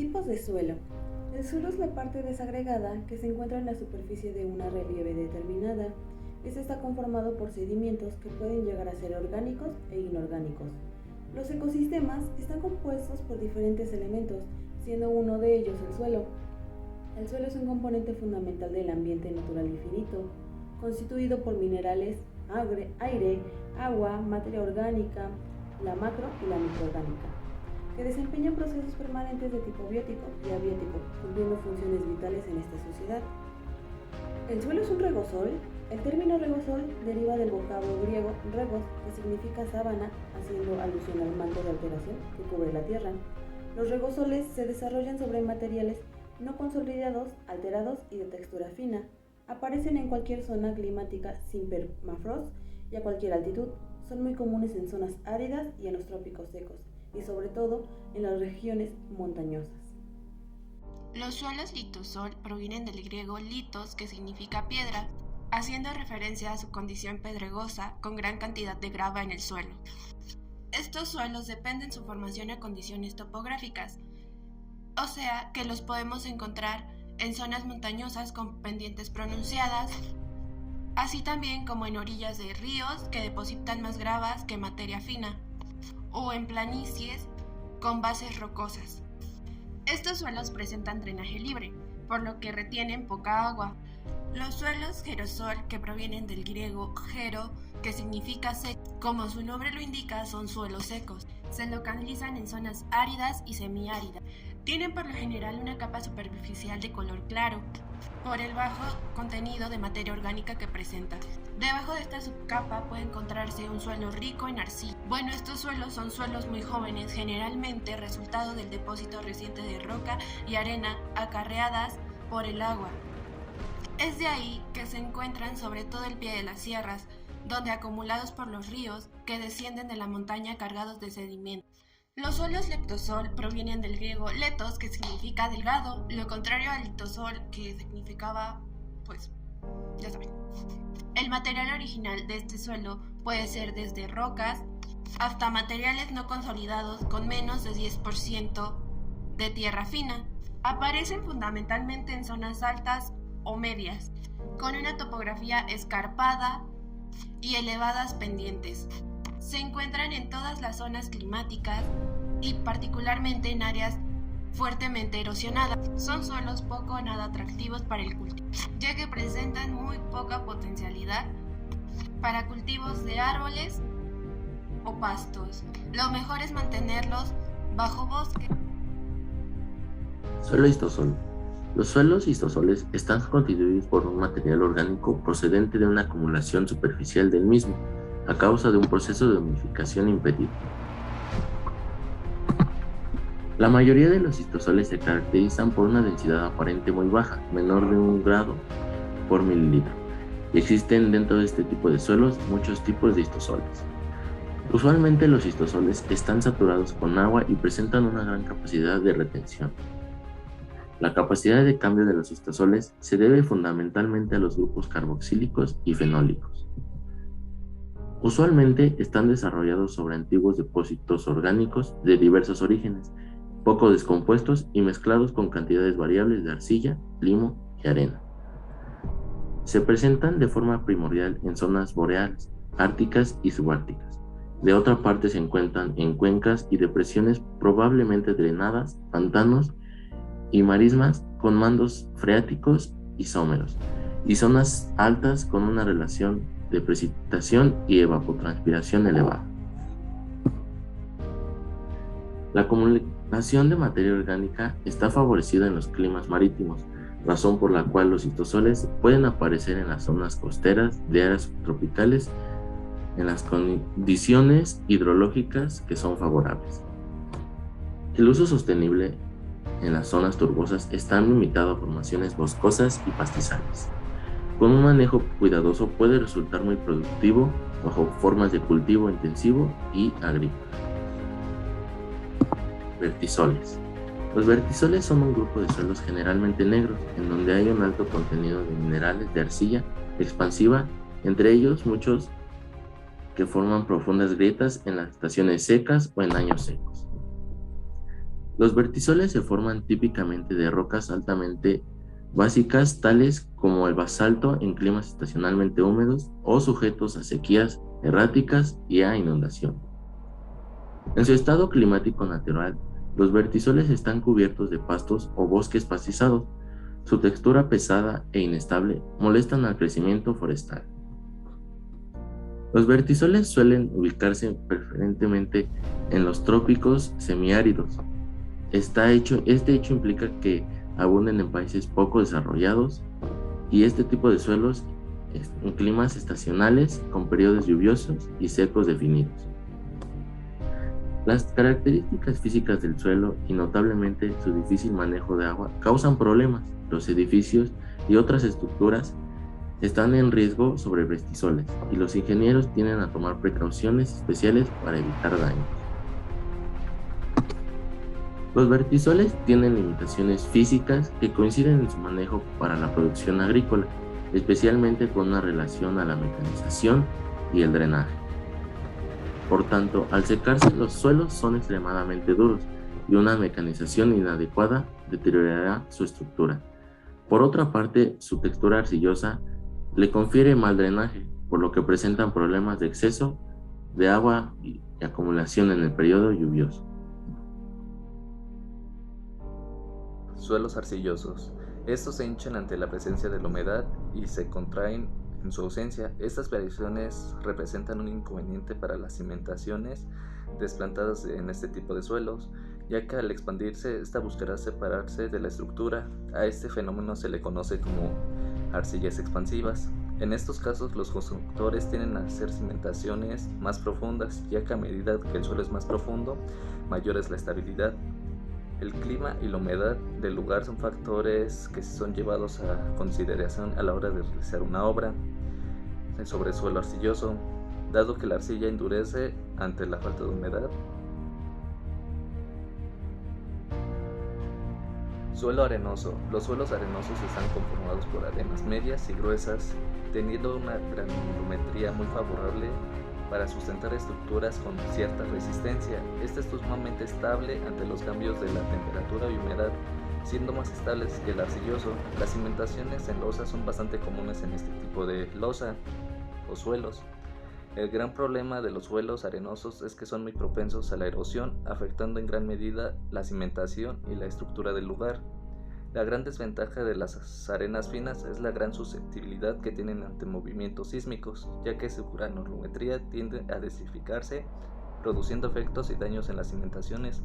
Tipos de suelo. El suelo es la parte desagregada que se encuentra en la superficie de una relieve determinada. Este está conformado por sedimentos que pueden llegar a ser orgánicos e inorgánicos. Los ecosistemas están compuestos por diferentes elementos, siendo uno de ellos el suelo. El suelo es un componente fundamental del ambiente natural infinito, constituido por minerales, aire, agua, materia orgánica, la macro y la microorgánica, que desempeñan procesos permanentes de tipo biótico y abiótico, cumpliendo funciones vitales en esta sociedad. ¿El suelo es un regosol? El término regosol deriva del vocablo griego regos, que significa sábana, haciendo alusión al manto de alteración que cubre la tierra. Los regosoles se desarrollan sobre materiales no consolidados, alterados y de textura fina. Aparecen en cualquier zona climática sin permafrost y a cualquier altitud. Son muy comunes en zonas áridas y en los trópicos secos, y sobre todo en las regiones montañosas. Los suelos litosol provienen del griego litos, que significa piedra, haciendo referencia a su condición pedregosa con gran cantidad de grava en el suelo. Estos suelos dependen su formación a condiciones topográficas, o sea que los podemos encontrar en zonas montañosas con pendientes pronunciadas, así también como en orillas de ríos que depositan más gravas que materia fina, o en planicies con bases rocosas. Estos suelos presentan drenaje libre, por lo que retienen poca agua. Los suelos gerosol, que provienen del griego gero, que significa seco, como su nombre lo indica, son suelos secos. Se localizan en zonas áridas y semiáridas. Tienen por lo general una capa superficial de color claro, por el bajo contenido de materia orgánica que presenta. Debajo de esta subcapa puede encontrarse un suelo rico en arcilla. Bueno, estos suelos son suelos muy jóvenes, generalmente resultado del depósito reciente de roca y arena acarreadas por el agua. Es de ahí que se encuentran sobre todo el pie de las sierras, donde acumulados por los ríos que descienden de la montaña cargados de sedimento. Los suelos leptosol provienen del griego letos, que significa delgado, lo contrario al litosol, que significaba, ya saben. El material original de este suelo puede ser desde rocas hasta materiales no consolidados con menos de 10% de tierra fina. Aparecen fundamentalmente en zonas altas o medias, con una topografía escarpada y elevadas pendientes. Se encuentran en todas las zonas climáticas y particularmente en áreas fuertemente erosionadas. Son suelos poco o nada atractivos para el cultivo, ya que presentan muy poca potencialidad para cultivos de árboles o pastos. Lo mejor es mantenerlos bajo bosque. Suelo histosol. Los suelos histosoles están constituidos por un material orgánico procedente de una acumulación superficial del mismo, a causa de un proceso de humidificación impedido. La mayoría de los histosoles se caracterizan por una densidad aparente muy baja, menor de 1 grado por mililitro, y existen dentro de este tipo de suelos muchos tipos de histosoles. Usualmente los histosoles están saturados con agua y presentan una gran capacidad de retención. La capacidad de cambio de los histosoles se debe fundamentalmente a los grupos carboxílicos y fenólicos. Usualmente están desarrollados sobre antiguos depósitos orgánicos de diversos orígenes, poco descompuestos y mezclados con cantidades variables de arcilla, limo y arena. Se presentan de forma primordial en zonas boreales, árticas y subárticas. De otra parte se encuentran en cuencas y depresiones probablemente drenadas, pantanos y marismas con mandos freáticos y someros, y zonas altas con una relación de precipitación y evapotranspiración elevada. La acumulación de materia orgánica está favorecida en los climas marítimos, razón por la cual los histosoles pueden aparecer en las zonas costeras de áreas subtropicales en las condiciones hidrológicas que son favorables. El uso sostenible en las zonas turbosas está limitado a formaciones boscosas y pastizales. Con un manejo cuidadoso puede resultar muy productivo bajo formas de cultivo intensivo y agrícola. Vertisoles. Los vertisoles son un grupo de suelos generalmente negros, en donde hay un alto contenido de minerales de arcilla expansiva, entre ellos muchos que forman profundas grietas en las estaciones secas o en años secos. Los vertisoles se forman típicamente de rocas altamente básicas, tales como el basalto en climas estacionalmente húmedos o sujetos a sequías erráticas y a inundación. En su estado climático natural, los vertisoles están cubiertos de pastos o bosques pastizados. Su textura pesada e inestable molestan al crecimiento forestal. Los vertisoles suelen ubicarse preferentemente en los trópicos semiáridos. Este hecho implica que abunden en países poco desarrollados y este tipo de suelos en climas estacionales con periodos lluviosos y secos definidos. Las características físicas del suelo y notablemente su difícil manejo de agua causan problemas. Los edificios y otras estructuras están en riesgo sobre vertisoles y los ingenieros tienen a tomar precauciones especiales para evitar daños. Los vertisoles tienen limitaciones físicas que coinciden en su manejo para la producción agrícola, especialmente con una relación a la mecanización y el drenaje. Por tanto, al secarse, los suelos son extremadamente duros y una mecanización inadecuada deteriorará su estructura. Por otra parte, su textura arcillosa le confiere mal drenaje, por lo que presentan problemas de exceso de agua y acumulación en el periodo lluvioso. Suelos arcillosos. Estos se hinchan ante la presencia de la humedad y se contraen en su ausencia. Estas variaciones representan un inconveniente para las cimentaciones desplantadas en este tipo de suelos, ya que al expandirse, esta buscará separarse de la estructura. A este fenómeno se le conoce como arcillas expansivas. En estos casos, los constructores tienden a hacer cimentaciones más profundas, ya que a medida que el suelo es más profundo, mayor es la estabilidad. El clima y la humedad del lugar son factores que son llevados a consideración a la hora de realizar una obra sobre suelo arcilloso, dado que la arcilla endurece ante la falta de humedad. Suelo arenoso. Los suelos arenosos están conformados por arenas medias y gruesas, teniendo una granulometría muy favorable para sustentar estructuras con cierta resistencia. Esta es sumamente estable ante los cambios de la temperatura y humedad, siendo más estables que el arcilloso. Las cimentaciones en losa son bastante comunes en este tipo de losa o suelos. El gran problema de los suelos arenosos es que son muy propensos a la erosión, afectando en gran medida la cimentación y la estructura del lugar. La gran desventaja de las arenas finas es la gran susceptibilidad que tienen ante movimientos sísmicos, ya que su granulometría tiende a densificarse, produciendo efectos y daños en las cimentaciones.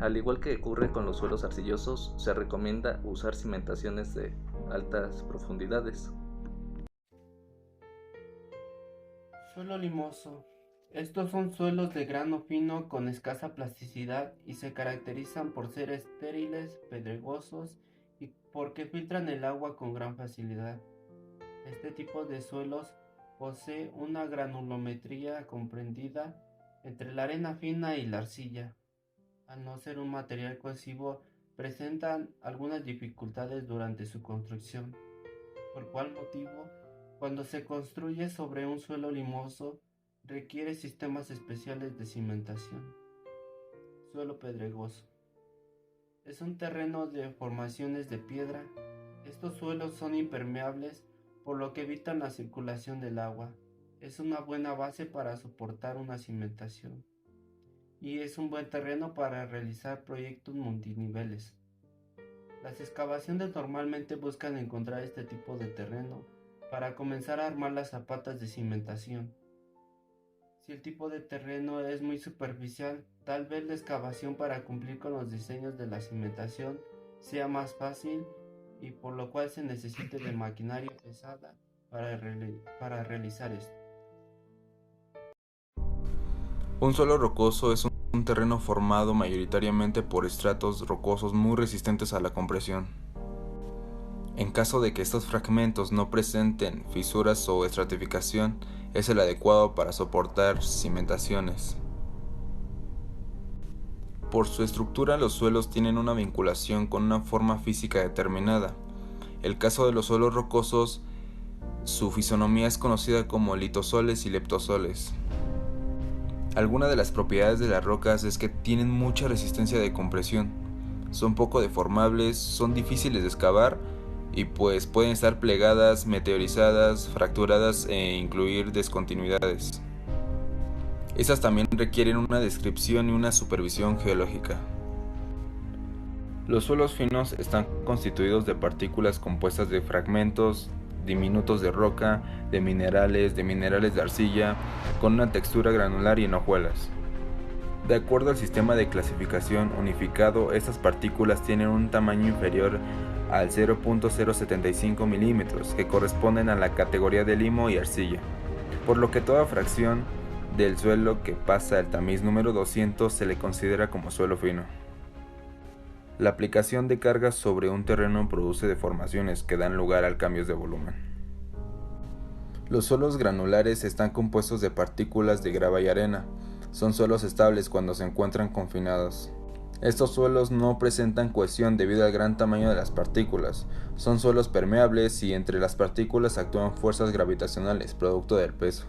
Al igual que ocurre con los suelos arcillosos, se recomienda usar cimentaciones de altas profundidades. Suelo limoso. Estos son suelos de grano fino con escasa plasticidad y se caracterizan por ser estériles, pedregosos y porque filtran el agua con gran facilidad. Este tipo de suelos posee una granulometría comprendida entre la arena fina y la arcilla. Al no ser un material cohesivo, presentan algunas dificultades durante su construcción, por cual motivo, cuando se construye sobre un suelo limoso, requiere sistemas especiales de cimentación. Suelo pedregoso. Es un terreno de formaciones de piedra. Estos suelos son impermeables, por lo que evitan la circulación del agua. Es una buena base para soportar una cimentación. Y es un buen terreno para realizar proyectos multiniveles. Las excavaciones normalmente buscan encontrar este tipo de terreno para comenzar a armar las zapatas de cimentación. Si el tipo de terreno es muy superficial, tal vez la excavación para cumplir con los diseños de la cimentación sea más fácil y por lo cual se necesite de maquinaria pesada para realizar esto. Un suelo rocoso es un terreno formado mayoritariamente por estratos rocosos muy resistentes a la compresión. En caso de que estos fragmentos no presenten fisuras o estratificación, es el adecuado para soportar cimentaciones. Por su estructura, los suelos tienen una vinculación con una forma física determinada. El caso de los suelos rocosos, su fisonomía es conocida como litosoles y leptosoles. Algunas de las propiedades de las rocas es que tienen mucha resistencia de compresión, son poco deformables, son difíciles de excavar y pues pueden estar plegadas, meteorizadas, fracturadas e incluir descontinuidades. Estas también requieren una descripción y una supervisión geológica. Los suelos finos están constituidos de partículas compuestas de fragmentos diminutos de roca, de minerales de arcilla, con una textura granular y en hojuelas. De acuerdo al sistema de clasificación unificado, estas partículas tienen un tamaño inferior al 0.075 milímetros, que corresponden a la categoría de limo y arcilla, por lo que toda fracción del suelo que pasa el tamiz número 200 se le considera como suelo fino. La aplicación de cargas sobre un terreno produce deformaciones que dan lugar a cambios de volumen. Los suelos granulares están compuestos de partículas de grava y arena. Son suelos estables cuando se encuentran confinados. Estos suelos no presentan cohesión debido al gran tamaño de las partículas. Son suelos permeables y entre las partículas actúan fuerzas gravitacionales, producto del peso.